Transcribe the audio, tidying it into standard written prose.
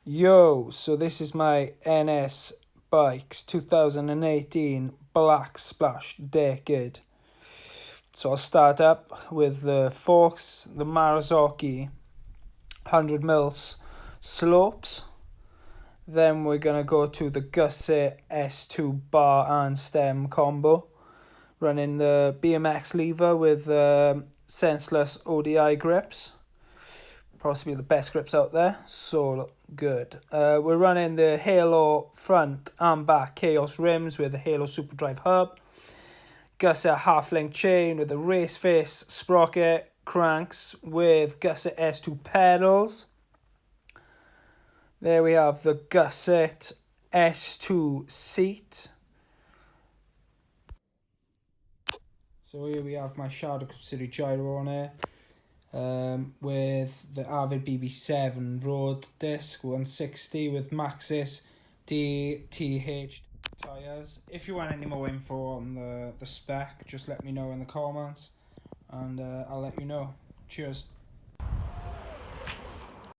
Yo, so this is my NS Bikes 2018 Black Splash Decade. So I'll start up with the forks, the Marzoochi 100mm slopes. Then we're going to go to the Gusset S2 bar and stem combo, running the BMX lever with SENSUS ODI grips. Possibly the best grips out there, so good. We're running the Halo front and back Chaos rims with the Halo Super Drive hub. Gusset halflink chain with the Raceface sprocket cranks with Gusset S2 pedals. There we have the Gusset S2 seat. So here we have my Shadow City gyro on here. With the Avid BB7 road disc 160 with Maxxis DTH tyres. If you want any more info on the spec, just let me know in the comments and I'll let you know. Cheers.